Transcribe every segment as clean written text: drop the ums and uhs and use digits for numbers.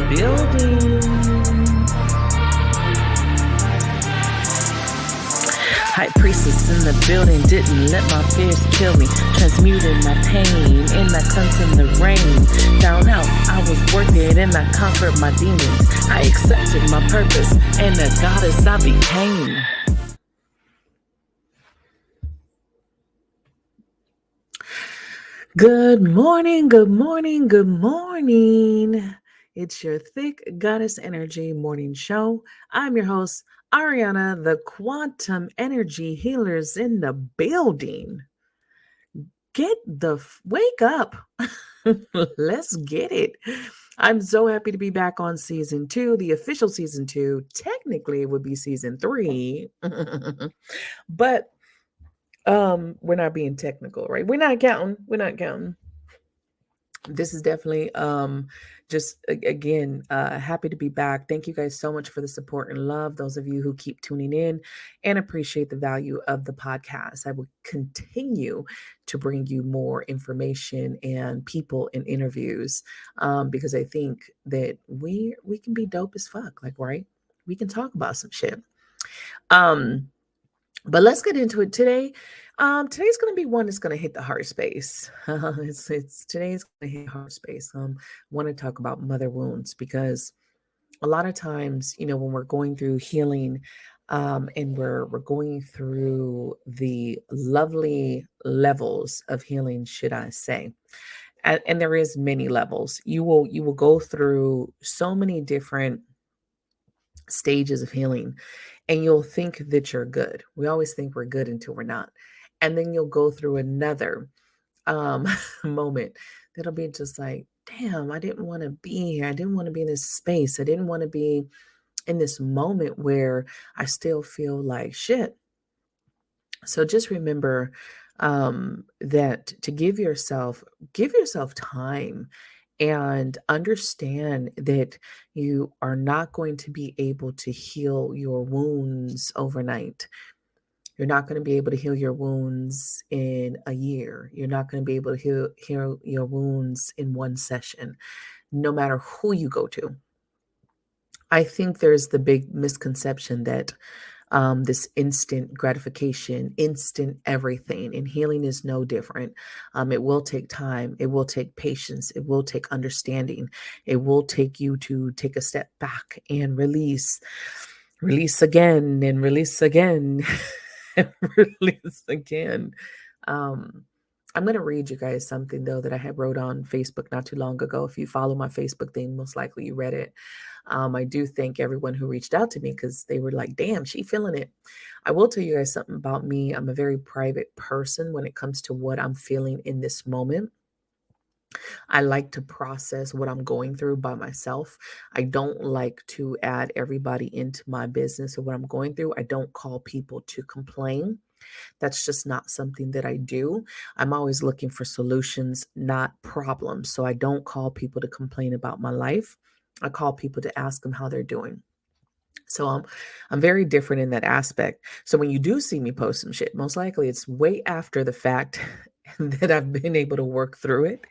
building. High priestess in the building, didn't let my fears kill me. Transmuting my pain in that cleanse in the rain. Down out, I was worth it and I conquered my demons. I accepted my purpose and the goddess I became. Good morning, good morning, good morning. It's your Thick Goddess Energy morning show. I'm your host, Ariana, the Quantum Energy Healers in the building. Wake up. Let's get it. I'm so happy to be back on season 2, the official season 2. Technically, it would be season 3. But we're not being technical, right? We're not counting. This is definitely just again happy to be back. Thank you guys so much for the support and love, those of you who keep tuning in and appreciate the value of the podcast. I will continue to bring you more information and people and interviews because I think that we can be dope as fuck, like, right? We can talk about some shit. But let's get into it today. Today's going to be one that's going to hit the heart space. It's today's going to hit heart space. I want to talk about mother wounds because a lot of times, when we're going through healing, and we're going through the lovely levels of healing, should I say? And there is many levels. You will go through so many different stages of healing and you'll think that you're good. We always think we're good until we're not. And then you'll go through another moment that'll be just like, damn, I didn't want to be here. I didn't want to be in this space. I didn't want to be in this moment where I still feel like shit. So just remember that to give yourself time and understand that you are not going to be able to heal your wounds overnight. You're not going to be able to heal your wounds in a year. You're not going to be able to heal your wounds in one session, no matter who you go to. I think there's the big misconception that this instant gratification, instant everything, and healing is no different. It will take time. It will take patience. It will take understanding. It will take you to take a step back and release again, and release again, and release again. I'm going to read you guys something, though, that I had wrote on Facebook not too long ago. If you follow my Facebook thing, most likely you read it. I do thank everyone who reached out to me because they were like, damn, she feeling it. I will tell you guys something about me. I'm a very private person when it comes to what I'm feeling in this moment. I like to process what I'm going through by myself. I don't like to add everybody into my business or what I'm going through. I don't call people to complain. That's just not something that I do. I'm always looking for solutions, not problems. So I don't call people to complain about my life. I call people to ask them how they're doing. So I'm very different in that aspect. So when you do see me post some shit, most likely it's way after the fact that I've been able to work through it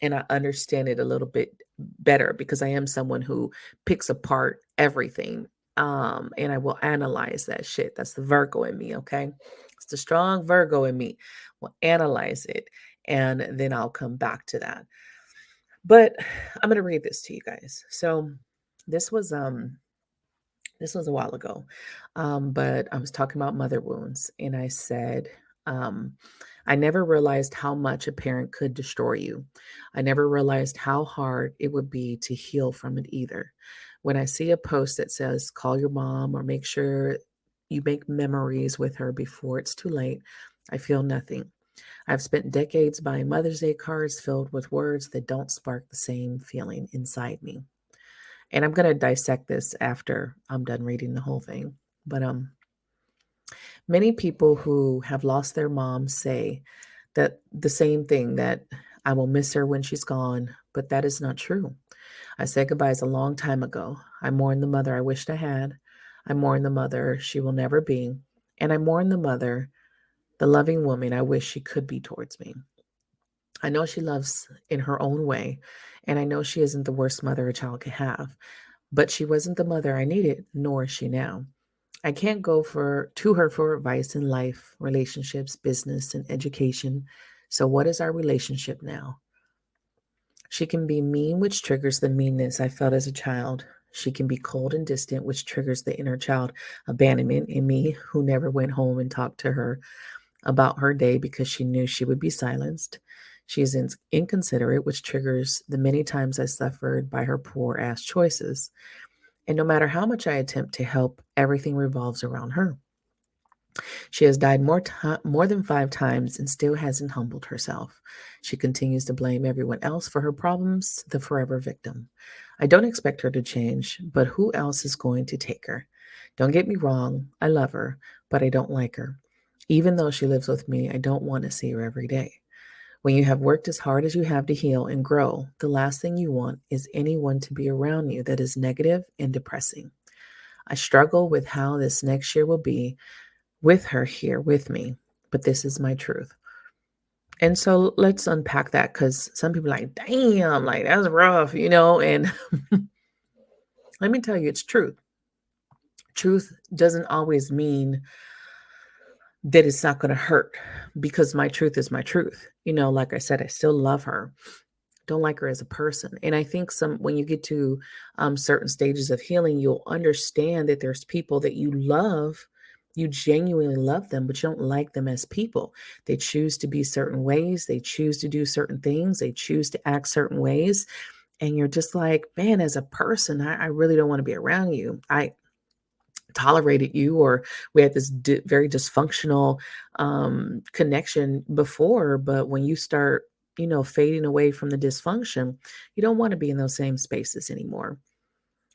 and I understand it a little bit better because I am someone who picks apart everything. And I will analyze that shit. That's the Virgo in me, okay? It's the strong Virgo in me. Will analyze it and then I'll come back to that. But I'm going to read this to you guys. So this was a while ago. But I was talking about mother wounds and I said, I never realized how much a parent could destroy you. I never realized how hard it would be to heal from it either. When I see a post that says, call your mom or make sure you make memories with her before it's too late, I feel nothing. I've spent decades buying Mother's Day cards filled with words that don't spark the same feeling inside me. And I'm going to dissect this after I'm done reading the whole thing. But many people who have lost their mom say that the same thing, that I will miss her when she's gone, but that is not true. I said goodbyes a long time ago. I mourn the mother I wished I had. I mourn the mother she will never be. And I mourn the mother, the loving woman I wish she could be towards me. I know she loves in her own way, and I know she isn't the worst mother a child could have, but she wasn't the mother I needed, nor is she now. I can't go for to her for advice in life, relationships, business, and education. So what is our relationship now? She can be mean, which triggers the meanness I felt as a child. She can be cold and distant, which triggers the inner child abandonment in me, who never went home and talked to her about her day because she knew she would be silenced. She is inconsiderate, which triggers the many times I suffered by her poor ass choices. And no matter how much I attempt to help, everything revolves around her. She has died more than 5 times and still hasn't humbled herself. She continues to blame everyone else for her problems, the forever victim. I don't expect her to change, but who else is going to take her? Don't get me wrong, I love her, but I don't like her. Even though she lives with me, I don't want to see her every day. When you have worked as hard as you have to heal and grow, the last thing you want is anyone to be around you that is negative and depressing. I struggle with how this next year will be with her here with me, but this is my truth. And so let's unpack that because some people are like, damn, like that's rough, and let me tell you, it's truth. Truth doesn't always mean that it's not going to hurt because my truth is my truth. Like I said, I still love her. Don't like her as a person. And I think when you get to certain stages of healing, you'll understand that there's people that you love, you genuinely love them, but you don't like them as people. They choose to be certain ways, they choose to do certain things, they choose to act certain ways. And you're just like, man, as a person, I really don't want to be around you. I tolerated you, or we had this very dysfunctional connection before, but when you start fading away from the dysfunction, you don't want to be in those same spaces anymore.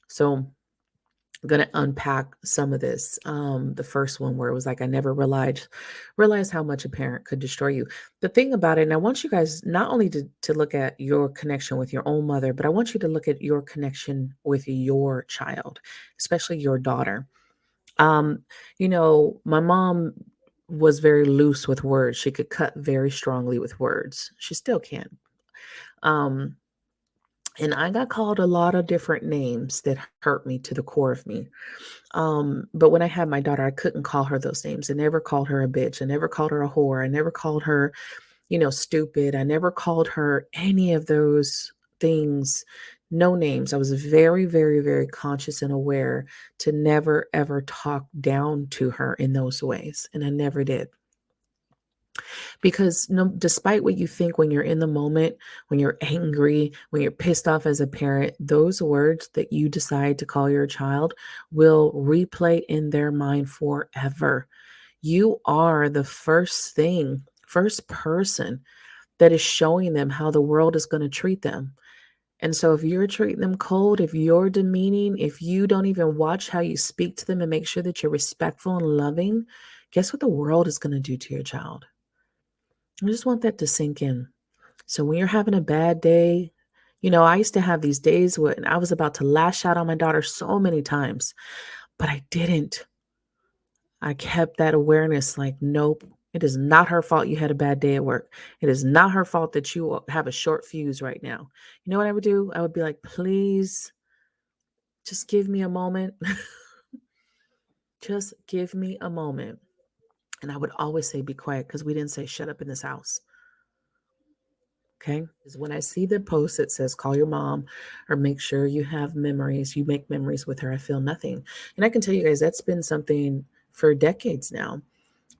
So I'm going to unpack some of this. The first one where it was like, I never realized how much a parent could destroy you. The thing about it, and I want you guys not only to look at your connection with your own mother, but I want you to look at your connection with your child, especially your daughter. um, my mom was very loose with words. She could cut very strongly with words. She still can. Um, and I got called a lot of different names that hurt me to the core of me. But when I had my daughter, I couldn't call her those names. I never called her a bitch. I never called her a whore. I never called her stupid. I never called her any of those things, no names. I was very, very, very conscious and aware to never, ever talk down to her in those ways. And I never did. Because no, despite what you think when you're in the moment, when you're angry, when you're pissed off as a parent, those words that you decide to call your child will replay in their mind forever. You are the first person that is showing them how the world is going to treat them. And so if you're treating them cold, if you're demeaning, if you don't even watch how you speak to them and make sure that you're respectful and loving, guess what the world is going to do to your child? I just want that to sink in. So when you're having a bad day, I used to have these days when I was about to lash out on my daughter so many times, but I didn't. I kept that awareness like, nope, it is not her fault you had a bad day at work. It is not her fault that you have a short fuse right now. You know what I would do? I would be like, please, just give me a moment. Just give me a moment. And I would always say, be quiet, because we didn't say shut up in this house. Okay. Because when I see the post that says call your mom or make sure you have memories, you make memories with her, I feel nothing. And I can tell you guys, that's been something for decades now,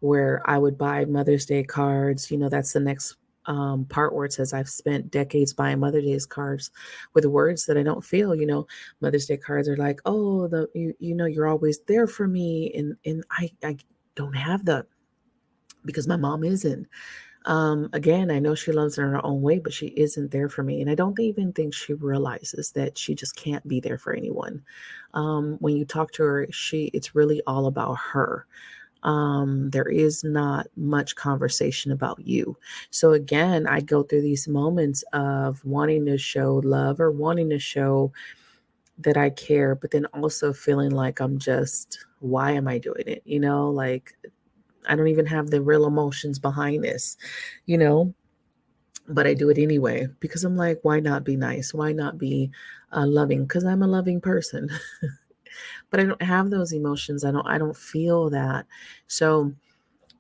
where I would buy Mother's Day cards. That's the next part where it says I've spent decades buying Mother's Day cards with words that I don't feel. Mother's Day cards are like, oh, you're always there for me, and I don't have that because my mom isn't. Again, I know she loves her in her own way, but she isn't there for me, and I don't even think she realizes that she just can't be there for anyone. When you talk to her, it's really all about her. There is not much conversation about you. So again, I go through these moments of wanting to show love or wanting to show that I care, but then also feeling like why am I doing it? Like I don't even have the real emotions behind this, you know? but I do it anyway because I'm like, why not be nice? Why not be loving? Because I'm a loving person. But I don't have those emotions. I don't feel that. So,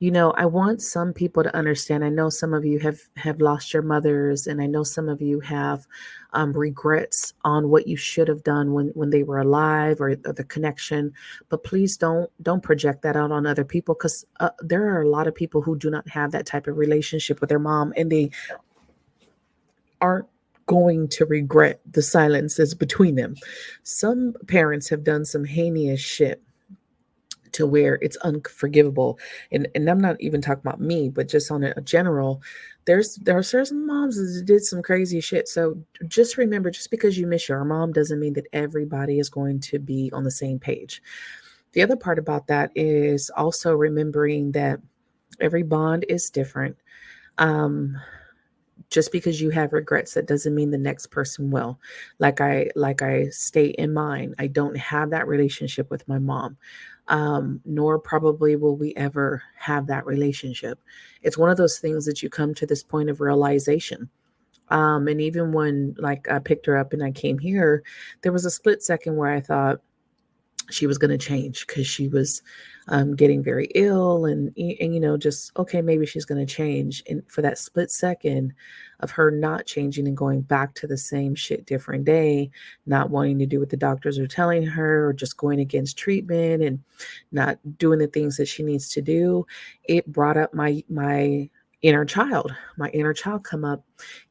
I want some people to understand. I know some of you have lost your mothers, and I know some of you have regrets on what you should have done when they were alive, or the connection. But please don't project that out on other people, because there are a lot of people who do not have that type of relationship with their mom, and they aren't going to regret the silence that's between them. Some parents have done some heinous shit to where it's unforgivable. And I'm not even talking about me, but just on a general, there are certain moms that did some crazy shit. So just remember, just because you miss your mom doesn't mean that everybody is going to be on the same page. The other part about that is also remembering that every bond is different. Um, just because you have regrets, that doesn't mean the next person will. Like I state in mine, I don't have that relationship with my mom, nor probably will we ever have that relationship. It's one of those things that you come to this point of realization. And even when, like, I picked her up and I came here, there was a split second where I thought she was going to change because she was getting very ill, and just okay, maybe she's going to change. And for that split second of her not changing and going back to the same shit different day, not wanting to do what the doctors are telling her, or just going against treatment and not doing the things that she needs to do, it brought up my inner child. My inner child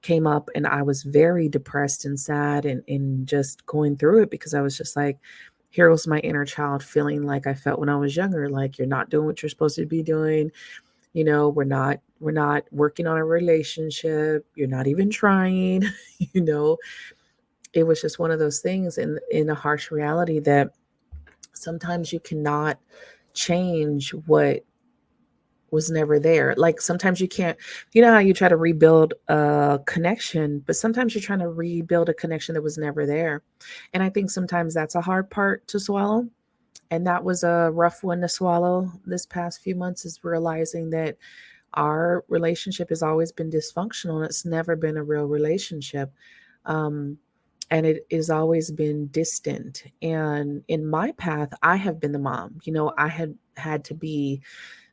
came up, and I was very depressed and sad, and just going through it, because I was just like, here was my inner child feeling like I felt when I was younger, like, you're not doing what you're supposed to be doing. We're not working on a relationship. You're not even trying. you know, it was just one of those things, in a harsh reality, that sometimes you cannot change what was never there. Like, sometimes you can't, how you try to rebuild a connection, but sometimes you're trying to rebuild a connection that was never there. And I think sometimes that's a hard part to swallow. And that was a rough one to swallow this past few months, is realizing that our relationship has always been dysfunctional, and it's never been a real relationship. Um, and it has always been distant. And in my path, I have been the mom. I had to be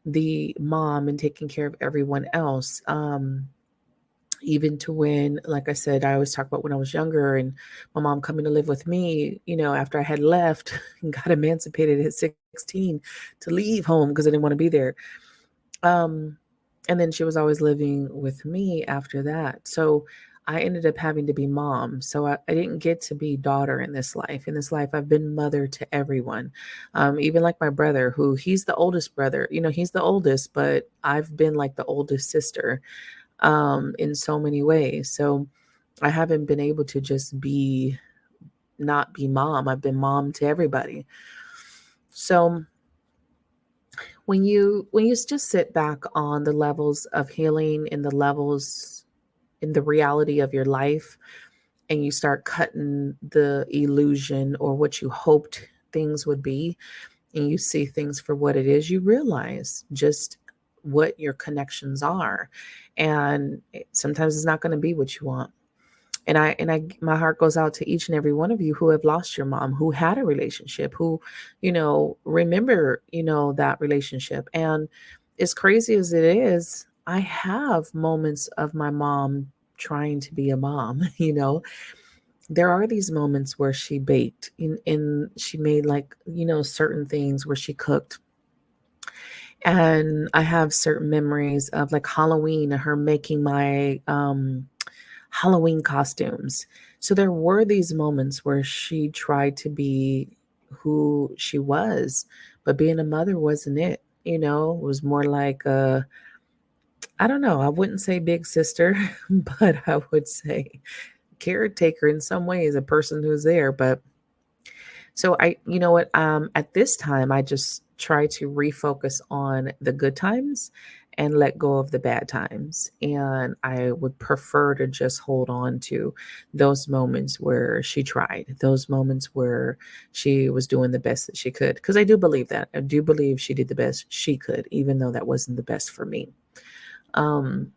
the mom and taking care of everyone else. Even to when, like I said, I always talk about when I was younger and my mom coming to live with me, after I had left and got emancipated at 16 to leave home because I didn't want to be there. Um, and then she was always living with me after that. So I ended up having to be mom. So I didn't get to be daughter in this life. In this life, I've been mother to everyone. Even like my brother, who he's the oldest brother. He's the oldest, but I've been like the oldest sister in so many ways. So I haven't been able to just not be mom. I've been mom to everybody. So when you just sit back on the levels of healing and the levels in the reality of your life, and you start cutting the illusion or what you hoped things would be, and you see things for what it is, you realize just what your connections are. And sometimes it's not going to be what you want. And I my heart goes out to each and every one of you who have lost your mom, who had a relationship, who, remember, that relationship. And as crazy as it is, I have moments of my mom trying to be a mom. There are these moments where she baked and she made, like, certain things where she cooked. And I have certain memories of, like, Halloween, her making my Halloween costumes. So there were these moments where she tried to be who she was, but being a mother wasn't it. It was more like I don't know, I wouldn't say big sister, but I would say caretaker in some ways, a person who's there. But so you know what, at this time, I just try to refocus on the good times and let go of the bad times. And I would prefer to just hold on to those moments where she tried, those moments where she was doing the best that she could. Because I do believe that. I do believe she did the best she could, even though that wasn't the best for me. Um,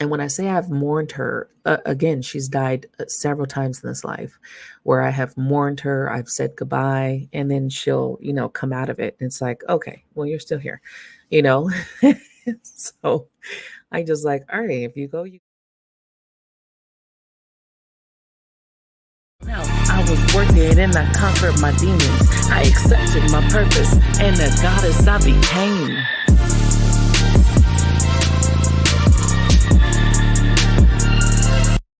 And when I say I've mourned her, again, she's died several times in this life where I have mourned her, I've said goodbye, and then she'll, come out of it. And it's like, okay, well, you're still here, you know? So I just like, all right, if you go, you now. I was working and I conquered my demons. I accepted my purpose and the goddess I became.